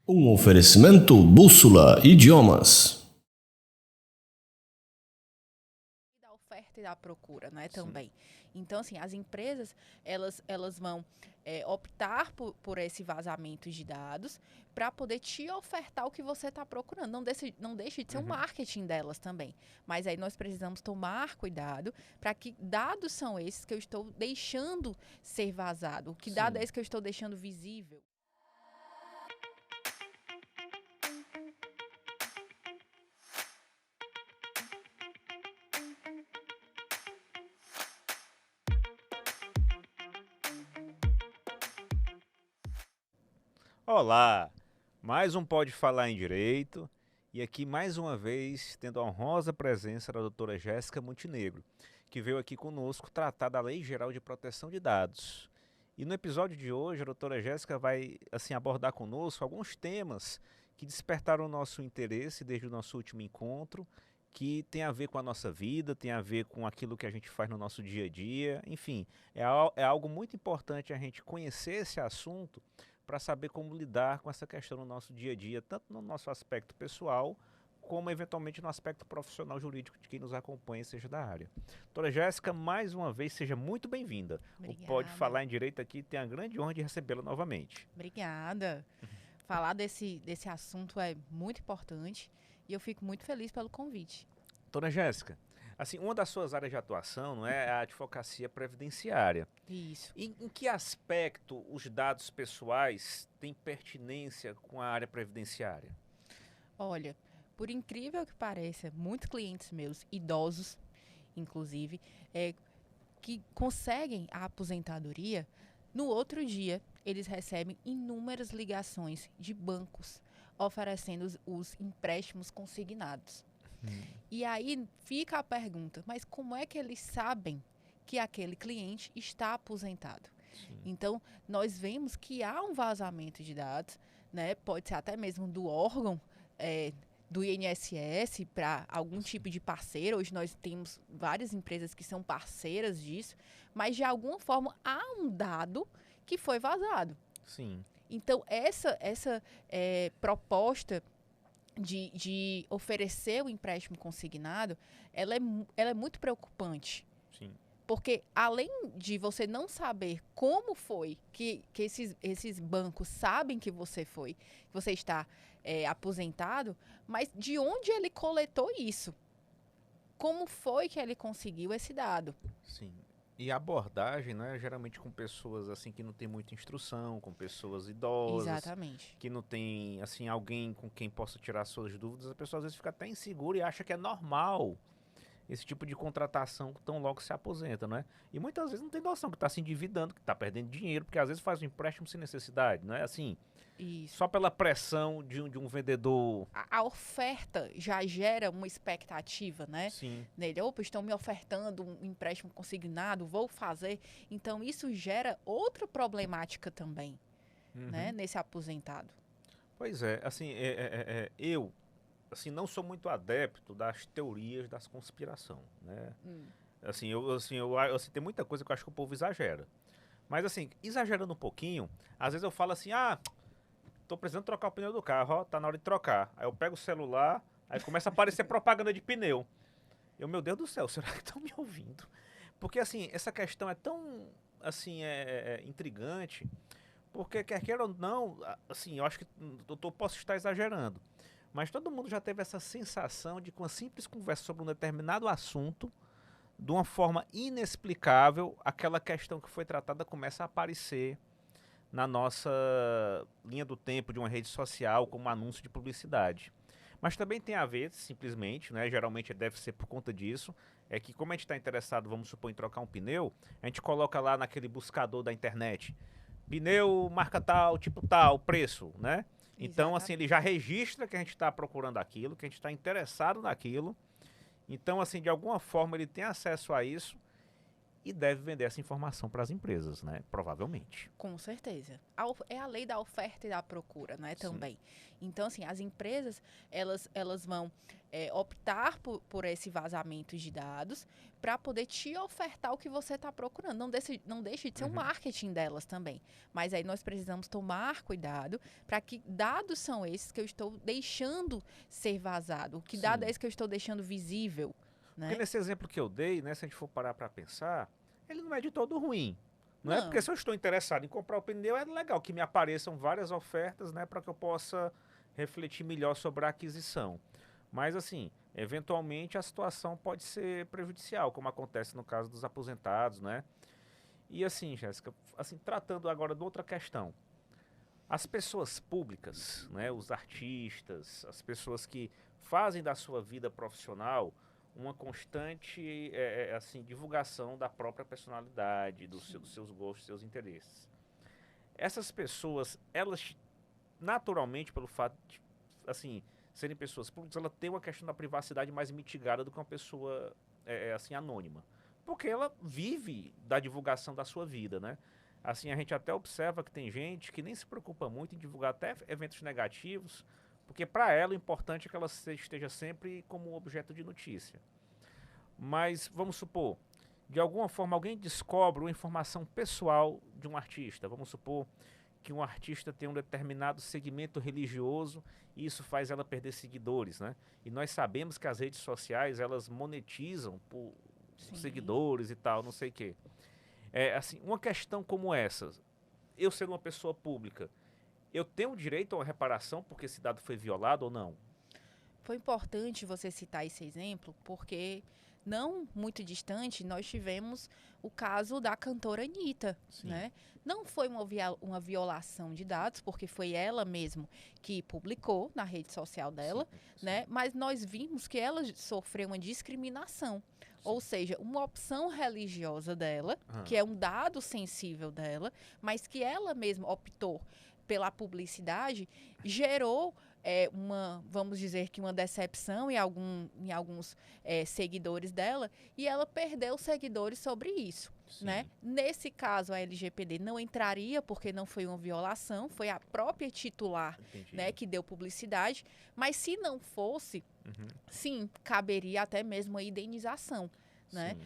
Um oferecimento Bússola Idiomas. Da oferta e da procura, né, Sim. também. Então, assim, as empresas, elas vão optar por esse vazamento de dados para poder te ofertar o que você está procurando. Não deixe de ser um marketing delas também. Mas aí nós precisamos tomar cuidado para que dados são esses que eu estou deixando ser vazado. Que dado é Sim. esse que eu estou deixando visível? Olá, mais um Pode Falar em Direito e aqui mais uma vez tendo a honrosa presença da doutora Jéssica Montenegro, que veio aqui conosco tratar da Lei Geral de Proteção de Dados. E no episódio de hoje a doutora Jéssica vai abordar conosco alguns temas que despertaram o nosso interesse desde o nosso último encontro, que tem a ver com a nossa vida, tem a ver com aquilo que a gente faz no nosso dia a dia, enfim, é algo muito importante a gente conhecer esse assunto para saber como lidar com essa questão no nosso dia a dia, tanto no nosso aspecto pessoal, como eventualmente no aspecto profissional jurídico de quem nos acompanha, seja da área. Doutora Jéssica, mais uma vez, seja muito bem-vinda. O Pode Falar em Direito aqui tem a grande honra de recebê-la novamente. Obrigada. Falar desse assunto é muito importante e eu fico muito feliz pelo convite. Doutora Jéssica, assim, uma das suas áreas de atuação, não é, a advocacia previdenciária. Isso. Em que aspecto os dados pessoais têm pertinência com a área previdenciária? Olha, por incrível que pareça, muitos clientes meus, idosos, inclusive, que conseguem a aposentadoria, no outro dia eles recebem inúmeras ligações de bancos oferecendo os empréstimos consignados. E aí fica a pergunta, mas como é que eles sabem que aquele cliente está aposentado? Sim. Então, nós vemos que há um vazamento de dados, né? Pode ser até mesmo do órgão do INSS para algum tipo de parceiro. Hoje nós temos várias empresas que são parceiras disso, mas de alguma forma há um dado que foi vazado. Sim. Então, essa proposta de oferecer o empréstimo consignado, ela é muito preocupante. Sim. Porque além de você não saber como foi que esses bancos sabem que você está aposentado, mas de onde ele coletou isso? Como foi que ele conseguiu esse dado? Sim. E a abordagem, né, geralmente com pessoas assim que não tem muita instrução, com pessoas idosas, Exatamente. que não tem assim alguém com quem possa tirar suas dúvidas, a pessoa às vezes fica até insegura e acha que é normal esse tipo de contratação tão logo se aposenta, né? E muitas vezes não tem noção que está se endividando, que está perdendo dinheiro, porque às vezes faz um empréstimo sem necessidade, não é assim? Isso. Só pela pressão de um vendedor. A oferta já gera uma expectativa, né? Sim. Nele, opa, estão me ofertando um empréstimo consignado, vou fazer. Então, isso gera outra problemática também, né? Nesse aposentado. Pois é, assim, eu assim, não sou muito adepto das teorias das conspiração, né? Tem muita coisa que eu acho que o povo exagera. Mas assim, exagerando um pouquinho, às vezes eu falo assim, tô precisando trocar o pneu do carro, ó, tá na hora de trocar. Aí eu pego o celular, aí começa a aparecer propaganda de pneu. Meu Deus do céu, será que estão me ouvindo? Porque assim, essa questão é tão, assim, intrigante, porque quer queira ou não, assim, eu acho que eu posso estar exagerando. Mas todo mundo já teve essa sensação de que uma simples conversa sobre um determinado assunto, de uma forma inexplicável, aquela questão que foi tratada começa a aparecer na nossa linha do tempo de uma rede social como anúncio de publicidade. Mas também tem a ver, simplesmente, né, geralmente deve ser por conta disso, é que como a gente está interessado, vamos supor, em trocar um pneu, a gente coloca lá naquele buscador da internet, pneu marca tal, tipo tal, preço, né? Então, assim, ele já registra que a gente está procurando aquilo, que a gente está interessado naquilo. Então, assim, de alguma forma ele tem acesso a isso. e deve vender essa informação para as empresas, né? Provavelmente. Com certeza. É a lei da oferta e da procura, né, também. Então, assim, as empresas, elas vão optar por esse vazamento de dados para poder te ofertar o que você está procurando. Não deixe de ser um marketing delas também. Mas aí nós precisamos tomar cuidado para que dados são esses que eu estou deixando ser vazado. Que dado é esse que eu estou deixando visível, né? Porque nesse exemplo que eu dei, né, se a gente for parar para pensar, ele não é de todo ruim. Não é porque se eu estou interessado em comprar o pneu, é legal que me apareçam várias ofertas, né, para que eu possa refletir melhor sobre a aquisição. Mas, assim, eventualmente a situação pode ser prejudicial, como acontece no caso dos aposentados, né? E assim, Jéssica, assim, tratando agora de outra questão. As pessoas públicas, né, os artistas, as pessoas que fazem da sua vida profissional uma constante assim, divulgação da própria personalidade, dos seus gostos, seus interesses. Essas pessoas, elas naturalmente, pelo fato de assim, serem pessoas públicas, ela tem uma questão da privacidade mais mitigada do que uma pessoa assim, anônima. Porque ela vive da divulgação da sua vida, né? Assim, a gente até observa que tem gente que nem se preocupa muito em divulgar até eventos negativos, porque para ela o importante é que ela esteja sempre como objeto de notícia. Mas, vamos supor, de alguma forma alguém descobre uma informação pessoal de um artista. Vamos supor que um artista tem um determinado segmento religioso e isso faz ela perder seguidores, né? E nós sabemos que as redes sociais, elas monetizam por seguidores e tal, não sei o quê. Assim, uma questão como essa, eu sendo uma pessoa pública, eu tenho direito a uma reparação porque esse dado foi violado ou não? Foi importante você citar esse exemplo, porque não muito distante nós tivemos o caso da cantora Anitta, né? Não foi uma violação de dados, porque foi ela mesma que publicou na rede social dela, né? Mas nós vimos que ela sofreu uma discriminação. Ou seja, uma opção religiosa dela, que é um dado sensível dela, mas que ela mesma optou pela publicidade, gerou vamos dizer que uma decepção em alguns seguidores dela, e ela perdeu seguidores sobre isso, né? Nesse caso, a LGPD não entraria porque não foi uma violação, foi a própria titular, né, que deu publicidade, mas se não fosse, sim, caberia até mesmo a indenização. Né?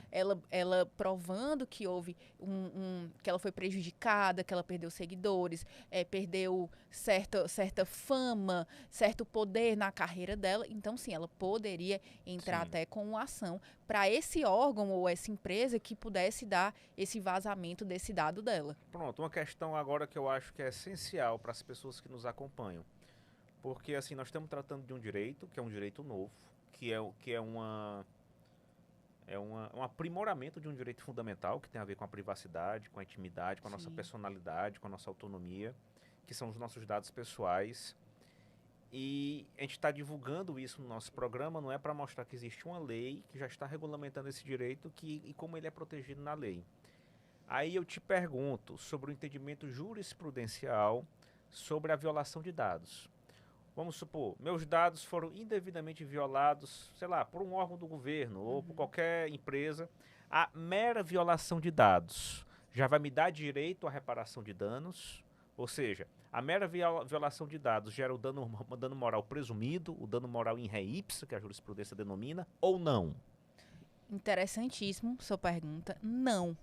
Ela provando que houve que ela foi prejudicada, que ela perdeu seguidores, perdeu certa fama, certo poder na carreira dela. Então, sim, ela poderia entrar até com uma ação para esse órgão ou essa empresa que pudesse dar esse vazamento desse dado dela. Pronto, uma questão agora que eu acho que é essencial para as pessoas que nos acompanham. Porque, assim, nós estamos tratando de um direito, que é um direito novo, que é um aprimoramento de um direito fundamental que tem a ver com a privacidade, com a intimidade, com a nossa personalidade, com a nossa autonomia, que são os nossos dados pessoais. E a gente está divulgando isso no nosso programa, não é para mostrar que existe uma lei que já está regulamentando esse direito e como ele é protegido na lei. Aí eu te pergunto sobre o entendimento jurisprudencial sobre a violação de dados. Vamos supor, meus dados foram indevidamente violados, sei lá, por um órgão do governo ou por qualquer empresa. A mera violação de dados já vai me dar direito à reparação de danos, ou seja, a mera violação de dados gera o dano moral presumido, o dano moral in re ipsa, que a jurisprudência denomina, ou não? Interessantíssimo sua pergunta. Não.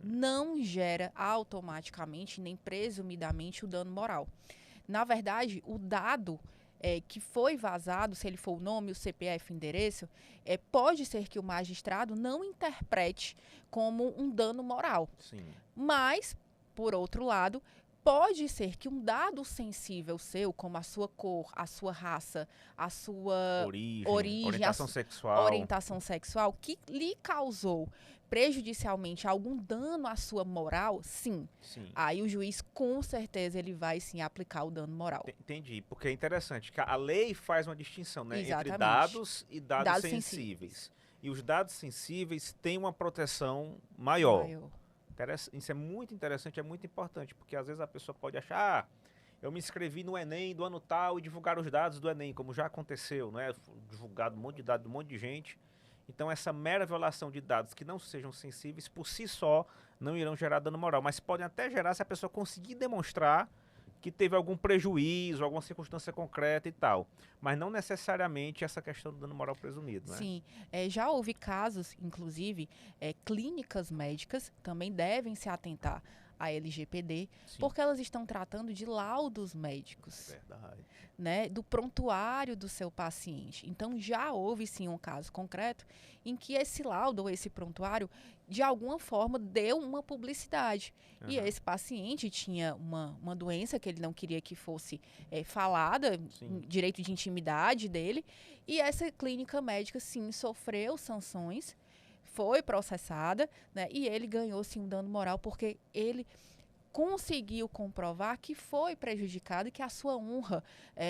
Não gera automaticamente nem presumidamente o dano moral. Na verdade, o dado que foi vazado, se ele for o nome, o CPF, o endereço, pode ser que o magistrado não interprete como um dano moral. Mas, por outro lado, pode ser que um dado sensível seu, como a sua cor, a sua raça, a sua origem orientação sexual, que lhe causou prejudicialmente algum dano à sua moral, sim. Aí o juiz, com certeza, ele vai sim aplicar o dano moral. Entendi, porque é interessante que a lei faz uma distinção, né, entre dados e dados sensíveis. E os dados sensíveis têm uma proteção maior. Isso é muito interessante, é muito importante, porque às vezes a pessoa pode achar, eu me inscrevi no Enem do ano tal e divulgaram os dados do Enem, como já aconteceu, né? Divulgado um monte de dados de um monte de gente, Então, essa mera violação de dados que não sejam sensíveis, por si só, não irão gerar dano moral, mas podem até gerar se a pessoa conseguir demonstrar que teve algum prejuízo, alguma circunstância concreta e tal. Mas não necessariamente essa questão do dano moral presumido, né? Sim, já houve casos, inclusive, clínicas médicas também devem se atentar à LGPD, Sim. porque elas estão tratando de laudos médicos, Verdade. né, do prontuário do seu paciente. Então, já houve, sim, um caso concreto em que esse laudo ou esse prontuário, de alguma forma, deu uma publicidade. E Aham. esse paciente tinha uma doença que ele não queria que fosse falada, Sim. direito de intimidade dele, e essa clínica médica, sim, sofreu sanções, foi processada, né, e ele ganhou, sim, um dano moral, porque ele conseguiu comprovar que foi prejudicado e que a sua honra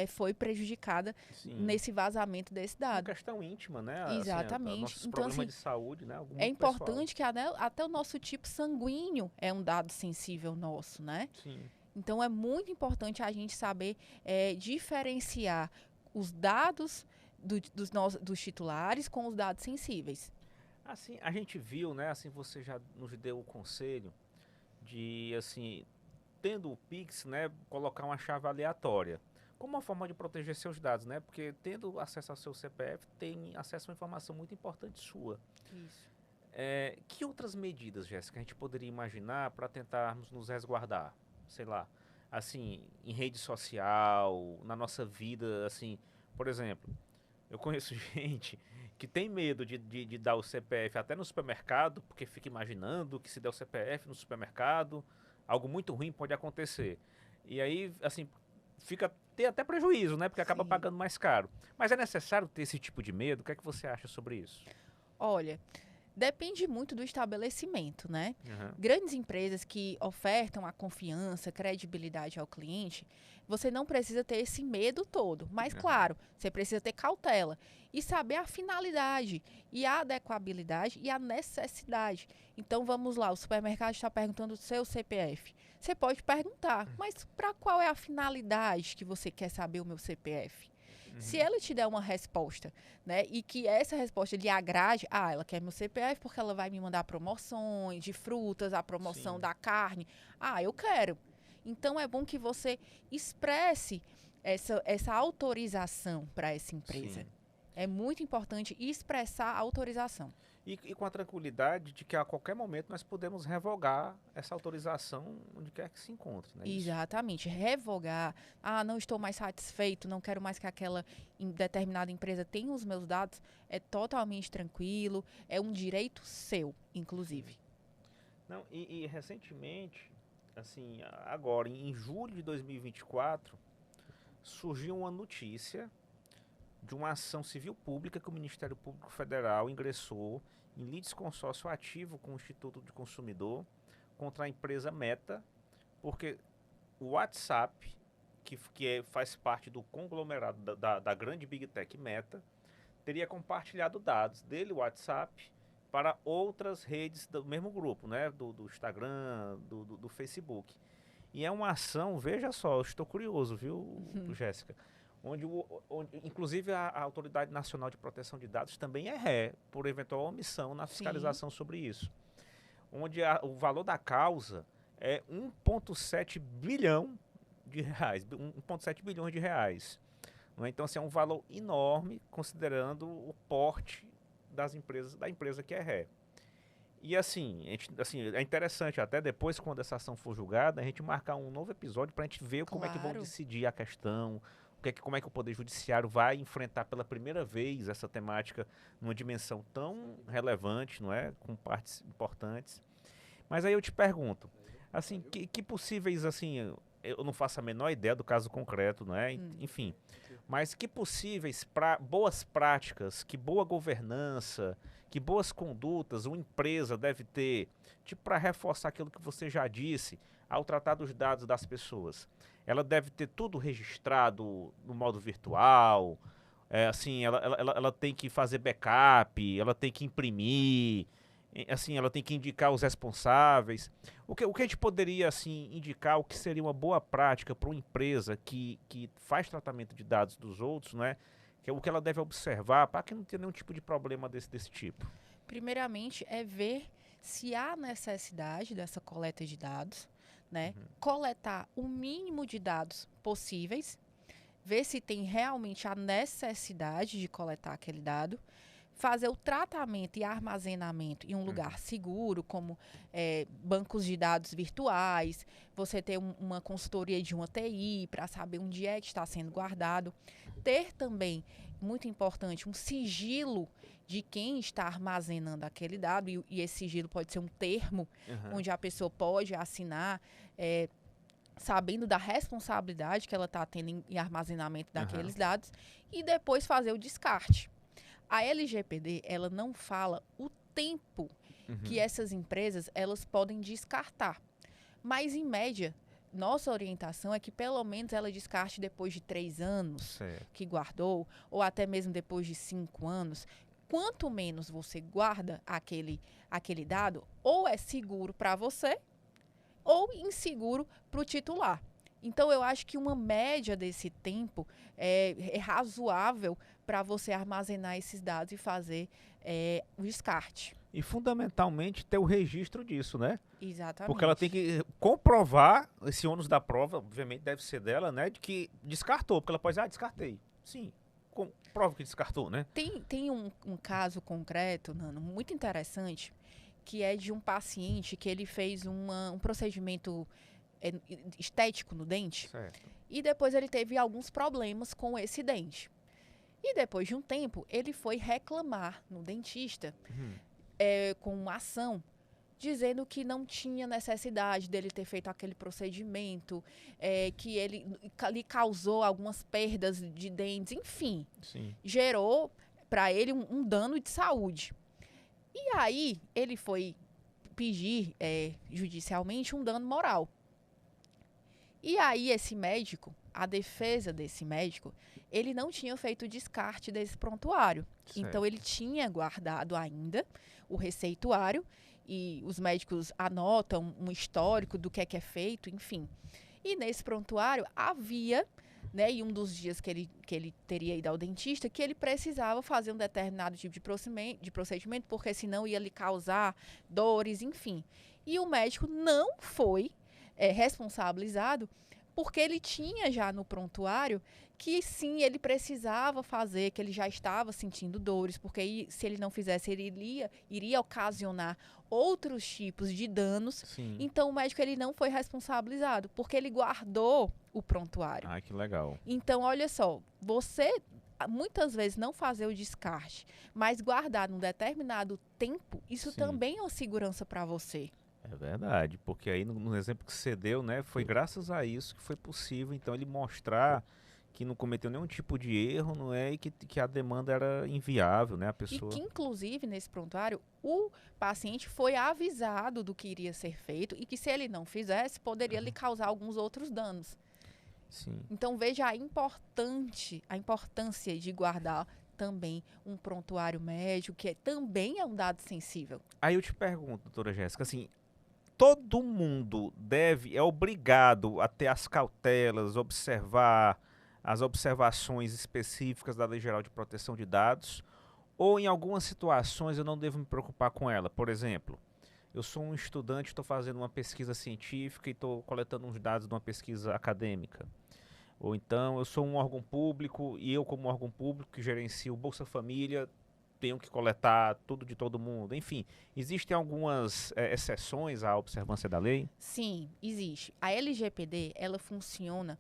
foi prejudicada Sim. nesse vazamento desse Uma dado. questão íntima, né? Assim, Exatamente. nossos Então, problemas assim, de saúde, né? Algo é muito pessoal. importante que até o nosso tipo sanguíneo é um dado sensível nosso, né? Sim. Então, é muito importante a gente saber diferenciar os dados dos titulares com os dados sensíveis. Assim, a gente viu, né? Assim, você já nos deu o conselho de, assim, tendo o Pix, né? Colocar uma chave aleatória. Como uma forma de proteger seus dados, né? Porque tendo acesso ao seu CPF, tem acesso a uma informação muito importante sua. Isso. Que outras medidas, Jéssica, a gente poderia imaginar para tentarmos nos resguardar? Sei lá, assim, em rede social, na nossa vida, assim, por exemplo, eu conheço gente que tem medo de dar o CPF até no supermercado, porque fica imaginando que se der o CPF no supermercado, algo muito ruim pode acontecer. E aí, assim, tem até prejuízo, né? Porque acaba Sim. pagando mais caro. Mas é necessário ter esse tipo de medo? O que é que você acha sobre isso? Olha, depende muito do estabelecimento, né? Uhum. Grandes empresas que ofertam a confiança, credibilidade ao cliente, você não precisa ter esse medo todo. Mas, Uhum. claro, você precisa ter cautela e saber a finalidade e a adequabilidade e a necessidade. Então, vamos lá, o supermercado está perguntando o seu CPF. Você pode perguntar, mas para qual é a finalidade que você quer saber o meu CPF? Se ela te der uma resposta, né, e que essa resposta lhe agrade, ela quer meu CPF porque ela vai me mandar promoções de frutas, a promoção Sim. da carne. Eu quero. Então, é bom que você expresse essa autorização para essa empresa. Sim. É muito importante expressar a autorização. E com a tranquilidade de que a qualquer momento nós podemos revogar essa autorização onde quer que se encontre, né? Exatamente. Revogar, não estou mais satisfeito, não quero mais que aquela determinada empresa tenha os meus dados, é totalmente tranquilo, é um direito seu, inclusive. Não, e recentemente, assim, agora em julho de 2024, surgiu uma notícia de uma ação civil pública que o Ministério Público Federal ingressou em litisconsórcio ativo com o Instituto de Consumidor contra a empresa Meta, porque o WhatsApp, faz parte do conglomerado da grande Big Tech Meta, teria compartilhado dados dele, o WhatsApp, para outras redes do mesmo grupo, né? Do Instagram, do Facebook. E é uma ação, veja só, eu estou curioso, viu, Jéssica? Onde, inclusive, a Autoridade Nacional de Proteção de Dados também é ré por eventual omissão na fiscalização sobre isso. Onde o valor da causa é 1,7 bilhão de reais, 1,7 bilhões de reais. Então, assim, é um valor enorme, considerando o porte da empresa que é ré. E assim, é interessante até depois, quando essa ação for julgada, a gente marcar um novo episódio para a gente ver como é que vão decidir a questão, como é que o Poder Judiciário vai enfrentar pela primeira vez essa temática numa dimensão tão relevante, não é? Com partes importantes. Mas aí eu te pergunto, assim, que possíveis, assim, eu não faço a menor ideia do caso concreto, não é? Enfim, mas que possíveis boas práticas, que boa governança, que boas condutas uma empresa deve ter, tipo, para reforçar aquilo que você já disse, ao tratar dos dados das pessoas. Ela deve ter tudo registrado no modo virtual, assim, ela tem que fazer backup, ela tem que imprimir, assim, ela tem que indicar os responsáveis. O que a gente poderia, assim, indicar o que seria uma boa prática para uma empresa que faz tratamento de dados dos outros, né? Que é o que ela deve observar para que não tenha nenhum tipo de problema desse tipo? Primeiramente, é ver se há necessidade dessa coleta de dados, né? Coletar o mínimo de dados possíveis, ver se tem realmente a necessidade de coletar aquele dado, fazer o tratamento e armazenamento em um lugar seguro, como bancos de dados virtuais, você ter uma consultoria de uma TI para saber onde é que está sendo guardado, ter também, muito importante, um sigilo de quem está armazenando aquele dado, e esse sigilo pode ser um termo onde a pessoa pode assinar, sabendo da responsabilidade que ela está tendo em armazenamento daqueles dados, e depois fazer o descarte. A LGPD, ela não fala o tempo que essas empresas elas podem descartar. Mas, em média, nossa orientação é que pelo menos ela descarte depois de 3 anos que guardou, ou até mesmo depois de 5 anos. Quanto menos você guarda aquele dado, ou é seguro para você, ou inseguro para o titular. Então, eu acho que uma média desse tempo é razoável para você armazenar esses dados e fazer o descarte. E, fundamentalmente, ter o registro disso, né? Exatamente. Porque ela tem que comprovar, esse ônus da prova, obviamente, deve ser dela, né? De que descartou, porque ela pode dizer, descartei. Sim, prova que descartou, né? Tem um caso concreto, Nano, muito interessante, que é de um paciente que ele fez um procedimento estético no dente. Certo. E depois ele teve alguns problemas com esse dente. E depois de um tempo, ele foi reclamar no dentista com uma ação, dizendo que não tinha necessidade dele ter feito aquele procedimento, que ele lhe causou algumas perdas de dentes, enfim. Sim. Gerou para ele um dano de saúde. E aí, ele foi pedir judicialmente um dano moral. E aí, esse médico, a defesa desse médico, ele não tinha feito o descarte desse prontuário. Certo. Então, ele tinha guardado ainda o receituário e os médicos anotam um histórico do que é feito, enfim. E nesse prontuário havia, né, em um dos dias que ele teria ido ao dentista, que ele precisava fazer um determinado tipo de procedimento, porque senão ia lhe causar dores, enfim. E o médico não foi responsabilizado, porque ele tinha já no prontuário que sim, ele precisava fazer, que ele já estava sentindo dores, porque se ele não fizesse, ele iria ocasionar outros tipos de danos. Sim. Então, o médico ele não foi responsabilizado, porque ele guardou o prontuário. Ai, que legal. Então, olha só, você muitas vezes não fazer o descarte, mas guardar num determinado tempo, isso Sim. também é uma segurança para você. É verdade, porque aí no exemplo que você deu, né, foi graças a isso que foi possível, então, ele mostrar que não cometeu nenhum tipo de erro, não é, e que a demanda era inviável, né, a pessoa... E que, inclusive, nesse prontuário, o paciente foi avisado do que iria ser feito e que, se ele não fizesse, poderia lhe causar alguns outros danos. Sim. Então, veja a importância de guardar também um prontuário médico, que também é um dado sensível. Aí eu te pergunto, doutora Jéssica, assim, todo mundo é obrigado a ter as cautelas, observar as observações específicas da Lei Geral de Proteção de Dados, ou em algumas situações eu não devo me preocupar com ela? Por exemplo, eu sou um estudante, estou fazendo uma pesquisa científica e estou coletando uns dados de uma pesquisa acadêmica. Ou então eu sou um órgão público e eu, como órgão público que gerencio o Bolsa Família, tenho que coletar tudo de todo mundo. Enfim, existem algumas exceções à observância da lei? Sim, existe. A LGPD, ela funciona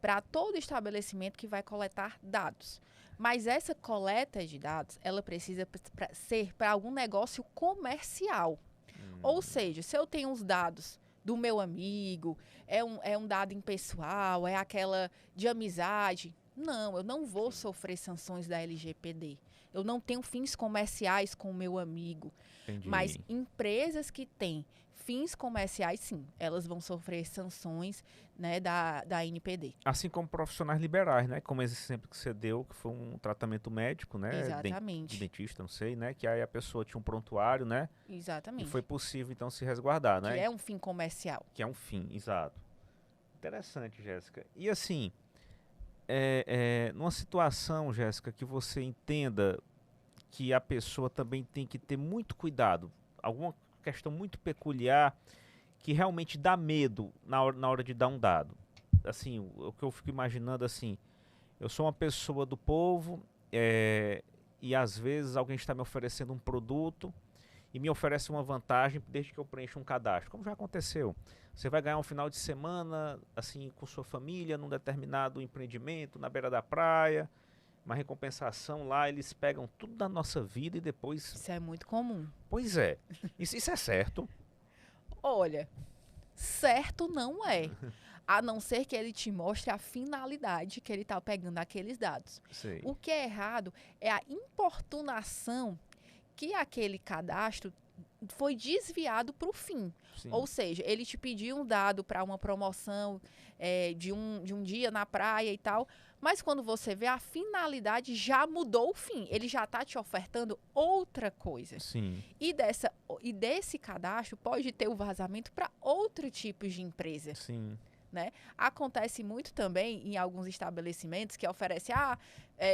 para todo estabelecimento que vai coletar dados. Mas essa coleta de dados, ela precisa ser para algum negócio comercial. Ou seja, se eu tenho os dados do meu amigo, é um dado impessoal, é aquela de amizade. Não, eu não vou sofrer sanções da LGPD. Eu não tenho fins comerciais com o meu amigo. Entendi. Mas empresas que têm fins comerciais, sim, elas vão sofrer sanções, né, da NPD. Assim como profissionais liberais, né? Como esse exemplo que você deu, que foi um tratamento médico, né? Exatamente. De dentista, não sei, né? Que aí a pessoa tinha um prontuário, né? Exatamente. E foi possível, então, se resguardar, né? Que é um fim comercial. Que é um fim, exato. Interessante, Jéssica. E assim, numa situação, Jéssica, que você entenda que a pessoa também tem que ter muito cuidado, alguma questão muito peculiar que realmente dá medo na hora de dar um dado. Assim, o que eu fico imaginando assim, eu sou uma pessoa do povo, e às vezes alguém está me oferecendo um produto e me oferece uma vantagem desde que eu preencha um cadastro, como já aconteceu. Você vai ganhar um final de semana assim com sua família num determinado empreendimento na beira da praia, uma recompensação lá, eles pegam tudo da nossa vida e depois... Isso é muito comum. Pois é, isso é certo? Olha, certo não é. A não ser que ele te mostre a finalidade que ele está pegando aqueles dados. Sei. O que é errado é a importunação que aquele cadastro foi desviado para o fim. Sim. Ou seja, ele te pediu um dado para uma promoção de um dia na praia e tal, mas quando você vê, a finalidade já mudou o fim. Ele já está te ofertando outra coisa. Sim. E desse cadastro pode ter o vazamento para outro tipo de empresa. Sim. Né? Acontece muito também em alguns estabelecimentos que oferecem,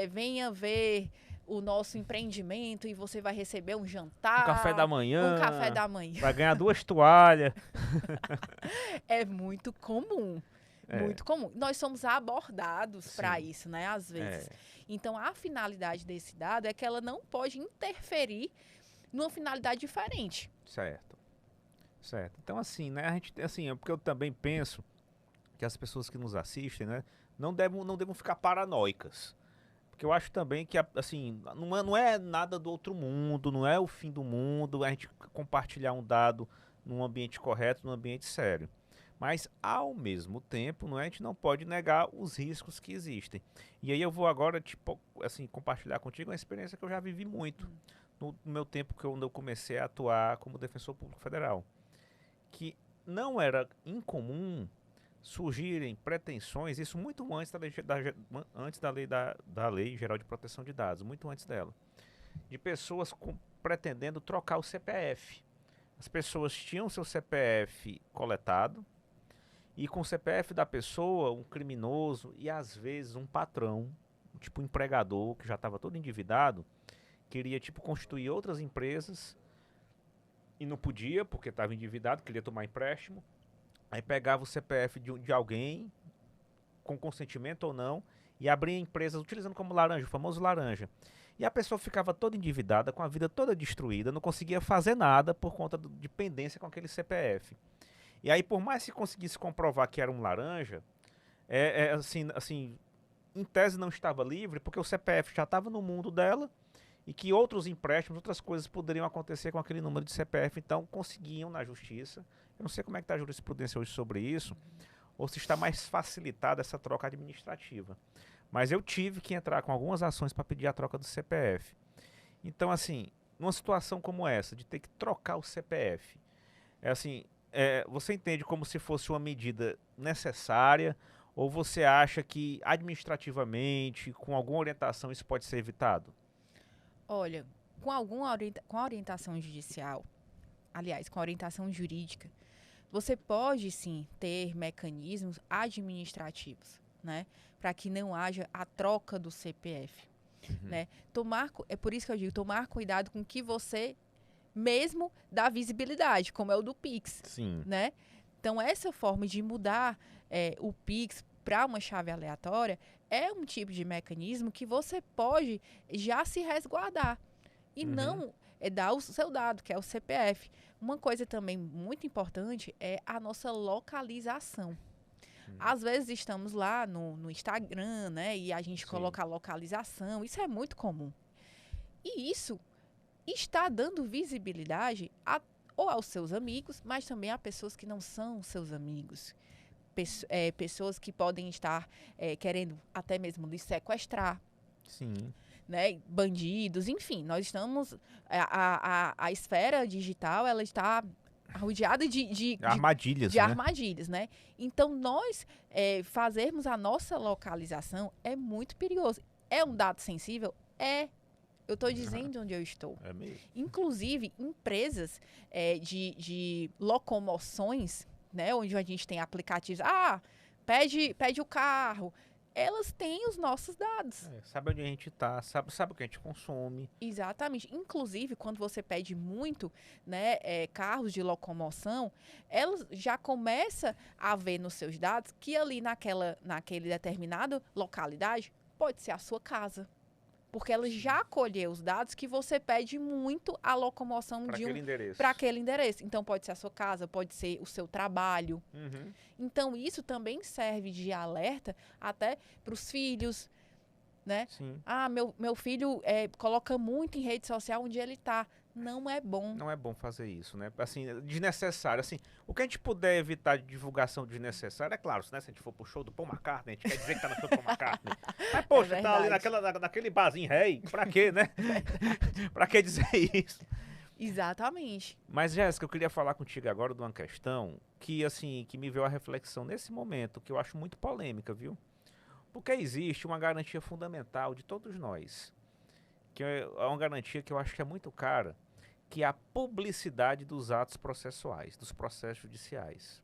venha ver o nosso empreendimento e você vai receber um jantar. Um café da manhã. Um café da manhã. Vai ganhar 2 toalhas. É muito comum. Muito comum. Nós somos abordados para isso, né? Às vezes. Então, a finalidade desse dado é que ela não pode interferir numa finalidade diferente. Certo. Então, assim, né? A gente, assim, é porque eu também penso que as pessoas que nos assistem, né, não devem ficar paranoicas. Porque eu acho também que, assim, não é nada do outro mundo, não é o fim do mundo a gente compartilhar um dado num ambiente correto, num ambiente sério. Mas, ao mesmo tempo, a gente não pode negar os riscos que existem. E aí eu vou agora, assim, compartilhar contigo uma experiência que eu já vivi muito no meu tempo quando eu comecei a atuar como defensor público federal. Que não era incomum surgirem pretensões, isso muito antes da Lei Geral de Proteção de Dados, muito antes dela, de pessoas pretendendo trocar o CPF. As pessoas tinham seu CPF coletado e com o CPF da pessoa, um criminoso e às vezes um patrão, tipo um empregador que já estava todo endividado, queria constituir outras empresas e não podia porque estava endividado, queria tomar empréstimo. Aí pegava o CPF de alguém, com consentimento ou não, e abria empresas utilizando como laranja, o famoso laranja. E a pessoa ficava toda endividada, com a vida toda destruída, não conseguia fazer nada por conta de pendência com aquele CPF. E aí, por mais que conseguisse comprovar que era um laranja, assim, em tese não estava livre, porque o CPF já estava no mundo dela, e que outros empréstimos, outras coisas poderiam acontecer com aquele número de CPF, então conseguiam na justiça. Eu não sei como é que está a jurisprudência hoje sobre isso, ou se está mais facilitada essa troca administrativa. Mas eu tive que entrar com algumas ações para pedir a troca do CPF. Então, assim, numa situação como essa, de ter que trocar o CPF, você entende como se fosse uma medida necessária, ou você acha que administrativamente, com alguma orientação, isso pode ser evitado? Olha, com a orientação judicial, aliás, com a orientação jurídica, você pode sim ter mecanismos administrativos, né, para que não haja a troca do CPF, né? É por isso que eu digo, tomar cuidado com que você mesmo dá visibilidade, como é o do Pix, Sim. Né? Então essa forma de mudar o Pix para uma chave aleatória é um tipo de mecanismo que você pode já se resguardar e não dar o seu dado, que é o CPF. Uma coisa também muito importante é a nossa localização. Às vezes estamos lá no Instagram, né, e a gente coloca a localização, isso é muito comum. E isso está dando visibilidade ou aos seus amigos, mas também a pessoas que não são seus amigos. Pessoas que podem estar querendo até mesmo lhe sequestrar. Sim. Né, bandidos, enfim, nós estamos... A esfera digital, ela está rodeada de armadilhas, de armadilhas, né? Então, nós fazermos a nossa localização é muito perigoso. É um dado sensível? Eu estou dizendo onde eu estou. É mesmo. Inclusive, empresas de locomoções, né, onde a gente tem aplicativos. Pede o carro. elas têm os nossos dados. Sabe onde a gente tá, sabe o que a gente consome. Exatamente. Inclusive, quando você pede muito, né, carros de locomoção, elas já começa a ver nos seus dados que ali naquele determinada localidade pode ser a sua casa. Porque ela já colheu os dados que você pede muito a locomoção Para aquele endereço. para aquele endereço. Então, pode ser a sua casa, pode ser o seu trabalho. Uhum. Então, isso também serve de alerta até para os filhos, né? Sim. Ah, meu filho coloca muito em rede social onde ele está. Não é bom. Não é bom fazer isso, né? Assim, desnecessário. Assim, o que a gente puder evitar de divulgação desnecessária, é claro, né? Se a gente for pro show do Paul McCartney, a gente quer dizer que tá no show do Paul McCartney. Mas, poxa, tá ali naquele barzinho rei, pra quê, né? Pra que dizer isso? Exatamente. Mas, Jéssica, eu queria falar contigo agora de uma questão que, assim, que me veio a reflexão nesse momento, que eu acho muito polêmica, viu? Porque existe uma garantia fundamental de todos nós, que é uma garantia que eu acho que é muito cara, que é a publicidade dos atos processuais, dos processos judiciais.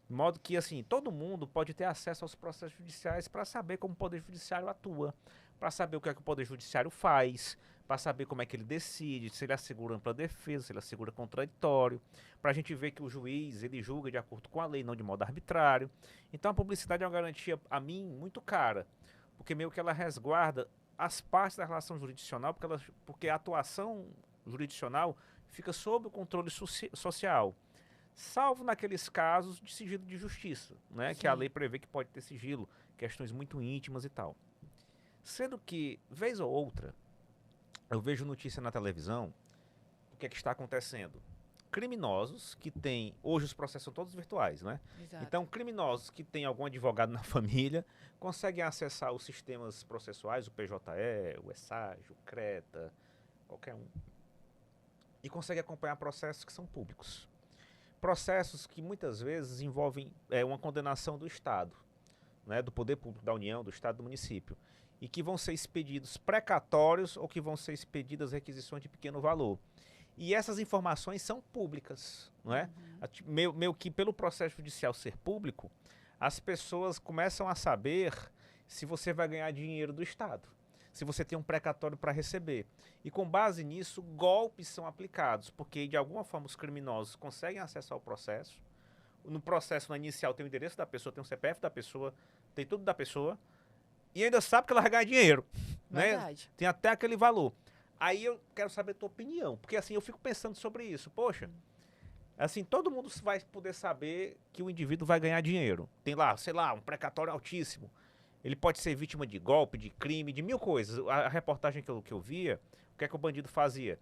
De modo que, assim, todo mundo pode ter acesso aos processos judiciais para saber como o Poder Judiciário atua, para saber o que é que o Poder Judiciário faz, para saber como é que ele decide, se ele assegura ampla defesa, se ele assegura contraditório, para a gente ver que o juiz, ele julga de acordo com a lei, não de modo arbitrário. Então a publicidade é uma garantia, a mim, muito cara, porque meio que ela resguarda as partes da relação jurisdicional, porque a atuação jurisdicional fica sob o controle social, salvo naqueles casos de sigilo de justiça, né, que a lei prevê que pode ter sigilo, questões muito íntimas e tal. Sendo que, vez ou outra, eu vejo notícia na televisão, o que é que está acontecendo? Criminosos que têm, hoje os processos são todos virtuais, né? Exato. Então, criminosos que têm algum advogado na família conseguem acessar os sistemas processuais, o PJE, o ESAG, o CRETA, qualquer um, e conseguem acompanhar processos que são públicos. Processos que muitas vezes envolvem uma condenação do Estado, né, do poder público da União, do Estado, do município, e que vão ser expedidos precatórios ou que vão ser expedidas requisições de pequeno valor. E essas informações são públicas, não é? Meio que pelo processo judicial ser público, as pessoas começam a saber se você vai ganhar dinheiro do Estado, se você tem um precatório para receber. E com base nisso, golpes são aplicados, porque de alguma forma os criminosos conseguem acesso ao processo. No processo, na inicial, tem o endereço da pessoa, tem o CPF da pessoa, tem tudo da pessoa, e ainda sabe que ela vai ganhar dinheiro, né? Tem até aquele valor. Aí eu quero saber a tua opinião, porque assim, eu fico pensando sobre isso. Poxa, assim, todo mundo vai poder saber que o indivíduo vai ganhar dinheiro. Tem lá, sei lá, um precatório altíssimo. Ele pode ser vítima de golpe, de crime, de mil coisas. A reportagem que eu via, o que é que o bandido fazia?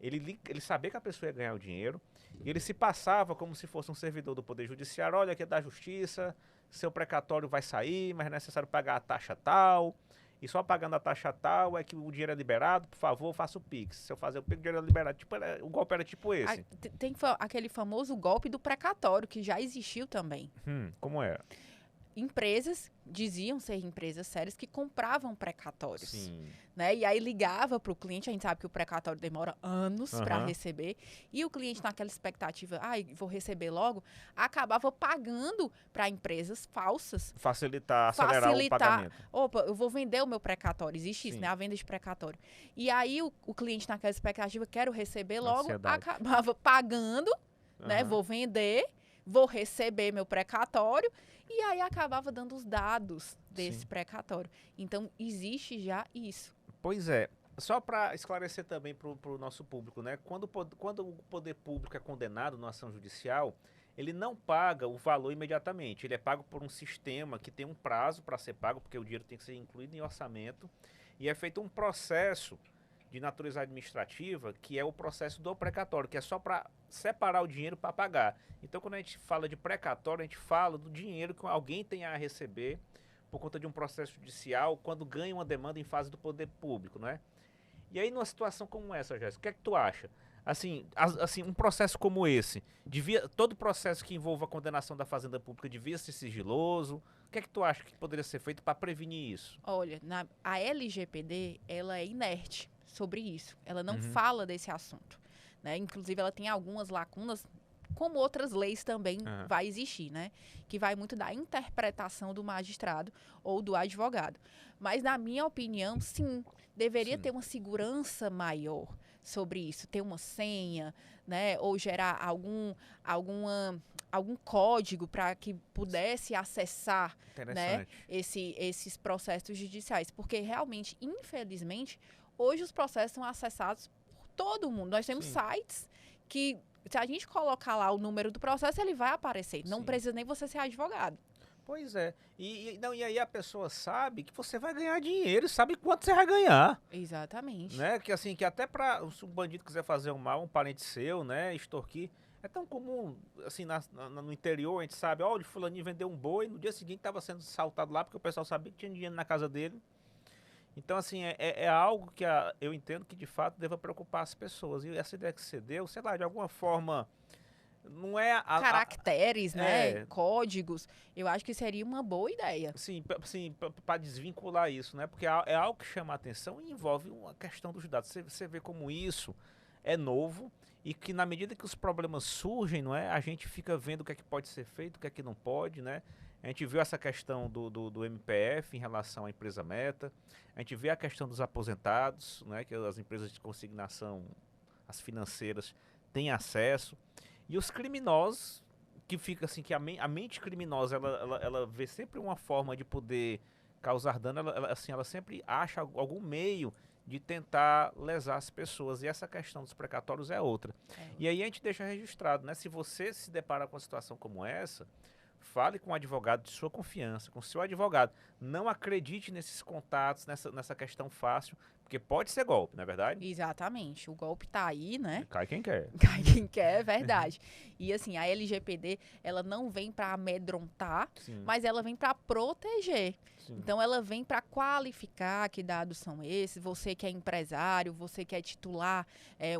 Ele sabia que a pessoa ia ganhar o dinheiro, e ele se passava como se fosse um servidor do Poder Judiciário. Olha, aqui é da Justiça, seu precatório vai sair, mas é necessário pagar a taxa tal, e só pagando a taxa tal é que o dinheiro é liberado, por favor, faça o Pix. Se eu fazer o Pix, o dinheiro é liberado. Tipo, o golpe era tipo esse. Tem aquele famoso golpe do precatório, que já existiu também. Como era? Empresas diziam ser empresas sérias que compravam precatórios. Sim. Né? E aí ligava para o cliente, a gente sabe que o precatório demora anos para receber, e o cliente naquela expectativa, vou receber logo, acabava pagando para empresas falsas. Acelerar o pagamento. Opa, eu vou vender o meu precatório, existe isso, né? A venda de precatório. E aí o cliente naquela expectativa, quero receber logo, acabava pagando, né? Vou vender, vou receber meu precatório, e aí acabava dando os dados desse precatório. Então, existe já isso. Pois é. Só para esclarecer também para o nosso público, né? Quando o poder público é condenado numa ação judicial, ele não paga o valor imediatamente. Ele é pago por um sistema que tem um prazo para ser pago, porque o dinheiro tem que ser incluído em orçamento, e é feito um processo de natureza administrativa, que é o processo do precatório, que é só para separar o dinheiro para pagar. Então, quando a gente fala de precatório, a gente fala do dinheiro que alguém tem a receber por conta de um processo judicial, quando ganha uma demanda em fase do poder público, não é? E aí, numa situação como essa, Jéssica, o que é que tu acha? Assim, um processo como esse, todo processo que envolva a condenação da fazenda pública devia ser sigiloso? O que é que tu acha que poderia ser feito para prevenir isso? Olha, a LGPD, ela é inerte sobre isso. Ela não fala desse assunto, né? Inclusive, ela tem algumas lacunas como outras leis também Aham. vai existir, né? Que vai muito da interpretação do magistrado ou do advogado. Mas, na minha opinião, sim, deveria Sim. ter uma segurança maior sobre isso, ter uma senha, né? Ou gerar algum código para que pudesse acessar, né, Interessante. esses processos judiciais. Porque realmente, infelizmente, hoje os processos são acessados por todo mundo. Nós temos Sim. sites que, se a gente colocar lá o número do processo, ele vai aparecer. Não Sim. precisa nem você ser advogado. Pois é. E aí a pessoa sabe que você vai ganhar dinheiro e sabe quanto você vai ganhar. Exatamente. Né? Que assim, que até se um bandido quiser fazer um mal, um parente seu, né, extorquir, é tão comum, assim, no interior, a gente sabe, ó, o fulaninho vendeu um boi, no dia seguinte estava sendo assaltado lá, porque o pessoal sabia que tinha dinheiro na casa dele. Então, assim, é algo que eu entendo que, de fato, deva preocupar as pessoas. E essa ideia que você deu, sei lá, de alguma forma, não é Caracteres, né? é, Códigos. Eu acho que seria uma boa ideia. assim, para desvincular isso, né? Porque é algo que chama a atenção e envolve uma questão dos dados. Você vê como isso é novo e que na medida que os problemas surgem, não é? A gente fica vendo o que é que pode ser feito, o que é que não pode, né? A gente viu essa questão do MPF em relação à empresa Meta. A gente vê a questão dos aposentados, né? Que as empresas de consignação, as financeiras, têm acesso. E os criminosos, que fica assim, que a mente criminosa, ela vê sempre uma forma de poder causar dano, assim, ela sempre acha algum meio de tentar lesar as pessoas. E essa questão dos precatórios é outra. E aí a gente deixa registrado, né? Se você se depara com uma situação como essa, fale com um advogado de sua confiança, com seu advogado. Não acredite nesses contatos, nessa questão fácil, porque pode ser golpe, não é verdade? Exatamente. O golpe tá aí, né? Cai quem quer. Cai quem quer, é verdade. E assim, a LGPD, ela não vem para amedrontar, Sim, mas ela vem para proteger. sim. Então, ela vem para qualificar que dados são esses, você que é empresário, você que é titular,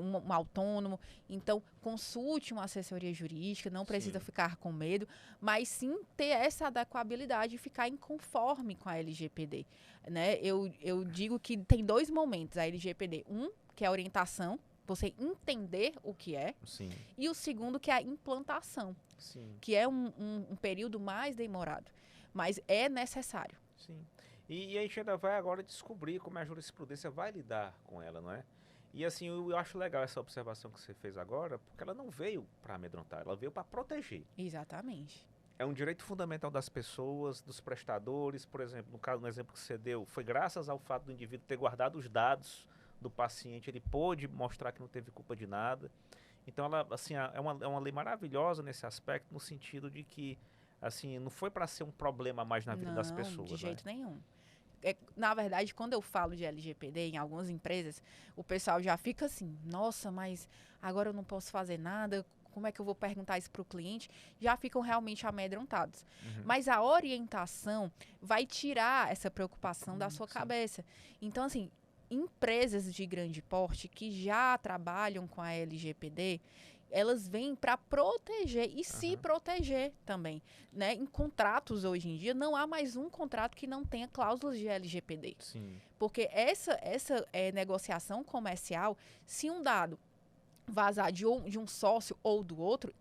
um autônomo. Então, consulte uma assessoria jurídica, não precisa Sim. ficar com medo, mas sim ter essa adequabilidade e ficar inconforme com a LGPD. Né? Eu digo que tem dois momentos a LGPD. Um, que é a orientação, você entender o que é, Sim, e o segundo, que é a implantação, sim, que é um período mais demorado, mas é necessário. sim. E a gente ainda vai agora descobrir como a jurisprudência vai lidar com ela, não é? E assim, eu acho legal essa observação que você fez agora, porque ela não veio para amedrontar, ela veio para proteger. Exatamente. É um direito fundamental das pessoas, dos prestadores, por exemplo, no exemplo que você deu, foi graças ao fato do indivíduo ter guardado os dados do paciente, ele pôde mostrar que não teve culpa de nada. Então, ela, assim, é uma lei maravilhosa nesse aspecto, no sentido de que, assim, não foi para ser um problema mais na vida das Não, pessoas, de né? jeito nenhum. Na verdade, quando eu falo de LGPD em algumas empresas, o pessoal já fica assim, nossa, mas agora eu não posso fazer nada, como é que eu vou perguntar isso para o cliente? Já ficam realmente amedrontados. Uhum. Mas a orientação vai tirar essa preocupação da sua Sim. cabeça. Então, assim, empresas de grande porte que já trabalham com a LGPD, elas vêm para proteger e se proteger também, né? Em contratos hoje em dia não há mais um contrato que não tenha cláusulas de LGPD, Sim, porque essa negociação comercial, se um dado vazar de um sócio ou do outro,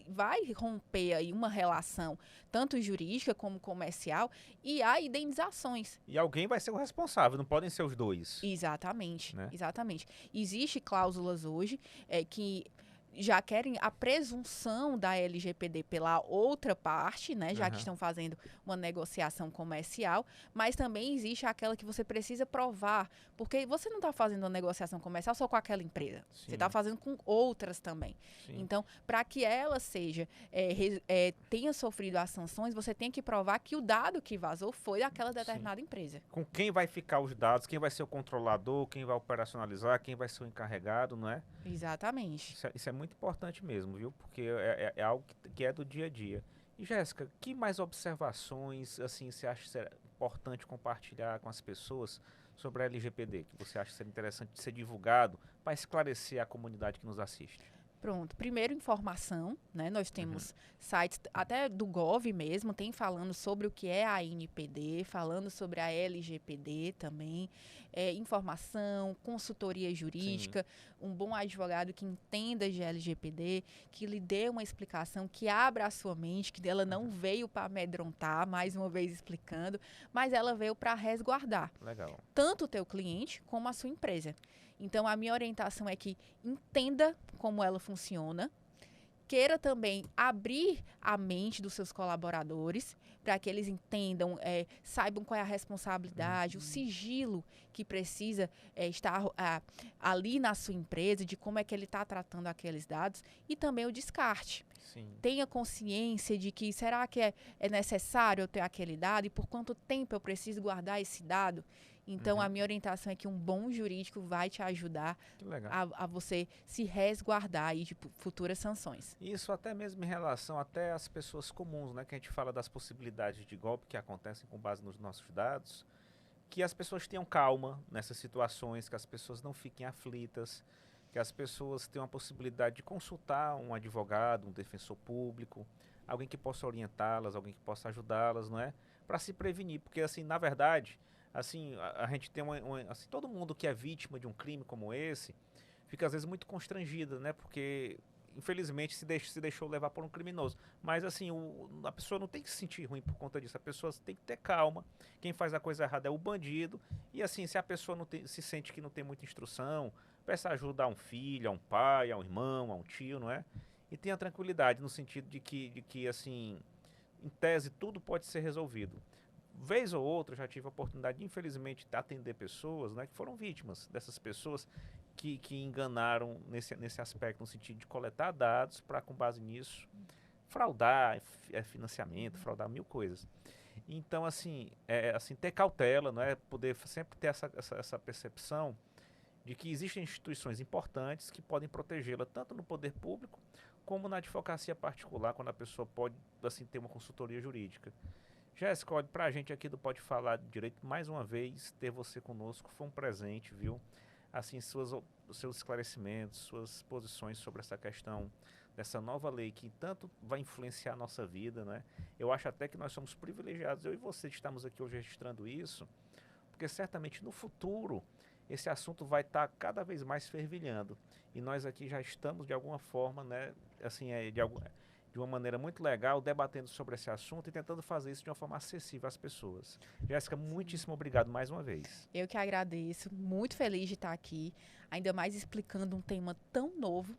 vai romper aí uma relação tanto jurídica como comercial e há indenizações. e alguém vai ser o responsável, não podem ser os dois. Exatamente, Né? exatamente. Existem cláusulas hoje que já querem a presunção da LGPD pela outra parte, né, já que estão fazendo uma negociação comercial, mas também existe aquela que você precisa provar, porque você não está fazendo uma negociação comercial só com aquela empresa, você está fazendo com outras também. Sim. Então, para que ela seja, tenha sofrido as sanções, você tem que provar que o dado que vazou foi daquela determinada empresa. Com quem vai ficar os dados, quem vai ser o controlador, quem vai operacionalizar, quem vai ser o encarregado, não é? Exatamente. Isso é muito importante mesmo, viu? Porque é algo que é do dia a dia. E Jéssica, que mais observações assim você acha importante compartilhar com as pessoas sobre a LGPD, que você acha ser interessante de ser divulgado para esclarecer a comunidade que nos assiste? Pronto. Primeiro, informação, né? Nós temos sites, até do Gov mesmo, tem falando sobre o que é a NPD, falando sobre a LGPD também. Informação, consultoria jurídica, um bom advogado que entenda de LGPD, que lhe dê uma explicação, que abra a sua mente, que ela não veio para amedrontar, mais uma vez explicando, mas ela veio para resguardar. Legal. Tanto o teu cliente como a sua empresa. Então, a minha orientação é que entenda como ela funciona, queira também abrir a mente dos seus colaboradores para que eles entendam, saibam qual é a responsabilidade, o sigilo que precisa estar ali na sua empresa, de como é que ele está tratando aqueles dados, e também o descarte. Sim. Tenha consciência de que será que é necessário eu ter aquele dado e por quanto tempo eu preciso guardar esse dado. Então, a minha orientação é que um bom jurídico vai te ajudar a você se resguardar aí de futuras sanções. Isso até mesmo em relação até às pessoas comuns, né? Que a gente fala das possibilidades de golpe que acontecem com base nos nossos dados. Que as pessoas tenham calma nessas situações, que as pessoas não fiquem aflitas, que as pessoas tenham a possibilidade de consultar um advogado, um defensor público, alguém que possa orientá-las, alguém que possa ajudá-las, não é? Para se prevenir, porque assim, na verdade, assim, a gente tem assim, todo mundo que é vítima de um crime como esse fica às vezes muito constrangida, né? Porque infelizmente se deixou levar por um criminoso. Mas assim, a pessoa não tem que se sentir ruim por conta disso. A pessoa tem que ter calma. Quem faz a coisa errada é o bandido. E assim, se a pessoa se sente que não tem muita instrução, peça ajuda a um filho, a um pai, a um irmão, a um tio, não é? E tenha tranquilidade no sentido de que assim, em tese, tudo pode ser resolvido. Vez ou outra, eu já tive a oportunidade de, infelizmente, atender pessoas, né, que foram vítimas dessas pessoas que enganaram nesse aspecto, no sentido de coletar dados para, com base nisso, fraudar financiamento, fraudar mil coisas. Então, assim, ter cautela, né, poder sempre ter essa percepção de que existem instituições importantes que podem protegê-la tanto no poder público como na advocacia particular, quando a pessoa pode, assim, ter uma consultoria jurídica. Jéssica, olha, pra gente aqui do Pode Falar Direito, mais uma vez, ter você conosco foi um presente, viu? Assim, seus esclarecimentos, suas posições sobre essa questão dessa nova lei que tanto vai influenciar a nossa vida, né? Eu acho até que nós somos privilegiados, eu e você estamos aqui hoje registrando isso, porque certamente no futuro esse assunto vai estar cada vez mais fervilhando. E nós aqui já estamos, de alguma forma, né, assim, de uma maneira muito legal, debatendo sobre esse assunto e tentando fazer isso de uma forma acessível às pessoas. Jéssica, muitíssimo obrigado mais uma vez. Eu que agradeço, muito feliz de estar aqui, ainda mais explicando um tema tão novo,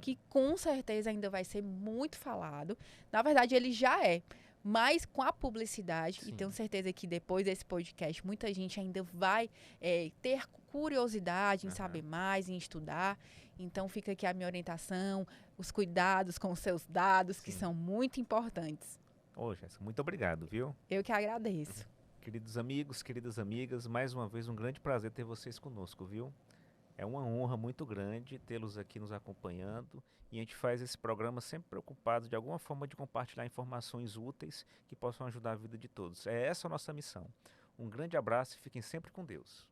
que com certeza ainda vai ser muito falado. Na verdade, ele já é, mas com a publicidade, e tenho certeza que depois desse podcast, muita gente ainda vai ter curiosidade em saber mais, em estudar. Então, fica aqui a minha orientação, os cuidados com os seus dados, que são muito importantes. Ô, Jéssica, muito obrigado, viu? Eu que agradeço. Queridos amigos, queridas amigas, mais uma vez um grande prazer ter vocês conosco, viu? É uma honra muito grande tê-los aqui nos acompanhando e a gente faz esse programa sempre preocupado de alguma forma de compartilhar informações úteis que possam ajudar a vida de todos. É essa a nossa missão. Um grande abraço e fiquem sempre com Deus.